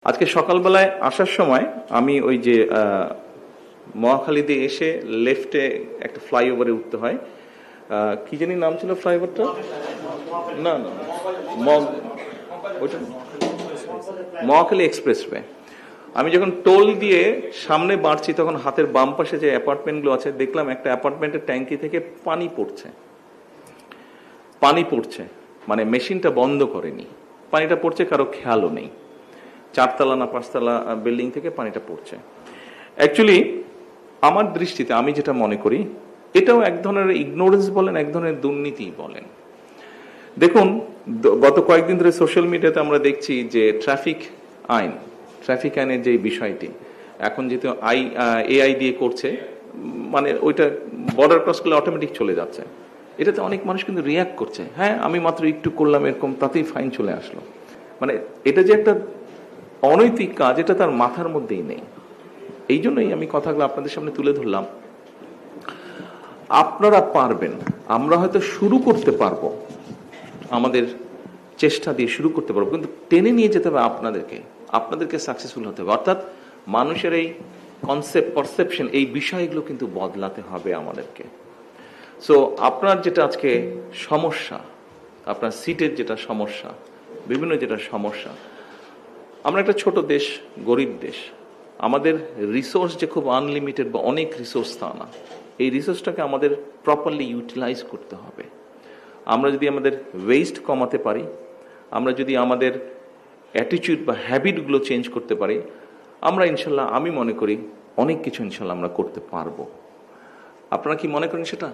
আজকে সকালবেলায় আসার সময় আমি ওই যে মহাখালী দিয়ে এসে লেফটে একটা ফ্লাইওভারে উঠতে হয়। কি জানি নাম ছিল ফ্লাইওভারটা? না না, ওইটা মহাখালী এক্সপ্রেসওয়ে। আমি যখন টোল দিয়ে সামনে বাড়ছি তখন হাতের বাম পাশে যে অ্যাপার্টমেন্টগুলো আছে দেখলাম একটা অ্যাপার্টমেন্টের ট্যাঙ্কি থেকে পানি পড়ছে, মানে মেশিনটা বন্ধ করেনি, পানিটা পড়ছে, কারো খেয়ালও নেই। 4তলা না 5তলা বিল্ডিং থেকে পানিটা পড়ছে। অ্যাকচুয়ালি আমার দৃষ্টিতে আমি যেটা মনে করি এটাও এক ধরনের ইগনোরেন্স বলেন, এক ধরনের দুর্নীতি বলেন। দেখুন, গত কয়েকদিন ধরে সোশ্যাল মিডিয়াতে আমরা দেখছি যে ট্রাফিক আইনের যে বিষয়টি এখন যেহেতু এআই দিয়ে করছে, মানে ওইটা বর্ডার ক্রস করলে অটোমেটিক চলে যাচ্ছে, এটাতে অনেক মানুষ কিন্তু রিয়াক্ট করছে, হ্যাঁ আমি মাত্র একটু করলাম এরকম, তাতেই ফাইন চলে আসলো। মানে এটা যে একটা অনৈতিক কাজ, এটা তার মাথার মধ্যেই নেই। এই জন্যই আমি কথাগুলো আপনাদের সামনে তুলে ধরলাম। আপনারা পারবেন, আমরা হয়তো শুরু করতে পারবো, আমাদের চেষ্টা দিয়ে শুরু করতে পারবো, কিন্তু টেনে নিয়ে যেতে হবে আপনাদেরকে সাকসেসফুল হতে হবে। অর্থাৎ মানুষের এই কনসেপ্ট, পারসেপশন, এই বিষয়গুলো কিন্তু বদলাতে হবে আমাদেরকে। সো আপনার যেটা আজকে সমস্যা, আপনার সিটের যেটা সমস্যা, বিভিন্ন যেটা সমস্যা, আমরা একটা ছোট দেশ, গরিব দেশ, আমাদের রিসোর্স যে খুব আনলিমিটেড বা অনেক রিসোর্স তা না। এই রিসোর্সটাকে আমাদের প্রপারলি ইউটিলাইজ করতে হবে। আমরা যদি আমাদের ওয়েস্ট কমাতে পারি, আমরা যদি আমাদের অ্যাটিটিউড বা হ্যাবিটগুলো চেঞ্জ করতে পারি, আমরা ইনশাল্লাহ, আমি মনে করি অনেক কিছু ইনশাল্লাহ আমরা করতে পারবো। আপনারা কি মনে করেন সেটা?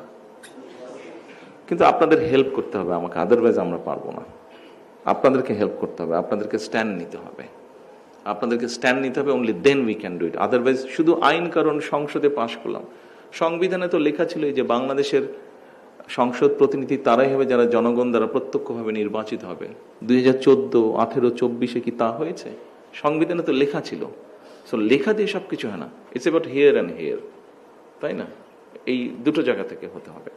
কিন্তু আপনাদের হেল্প করতে হবে আমাকে, আদারওয়াইজ আমরা পারবো না। আপনাদেরকে হেল্প করতে হবে, আপনাদেরকে স্ট্যান্ড নিতে হবে, only then we can do it. Otherwise শুধু আইন কারণ সংসদে পাশ করলাম, সংবিধানে তো লেখা ছিল যে বাংলাদেশের সংসদ প্রতিনিধি তারাই হবে যারা জনগণ দ্বারা প্রত্যক্ষভাবে নির্বাচিত হবে। 2014, 18, 24 কি তা হয়েছে? সংবিধানে তো লেখা ছিল। সো লেখা দিয়ে সবকিছু হয় না, it's about here and here, তাই না? এই দুটো জায়গা থেকে হতে হবে।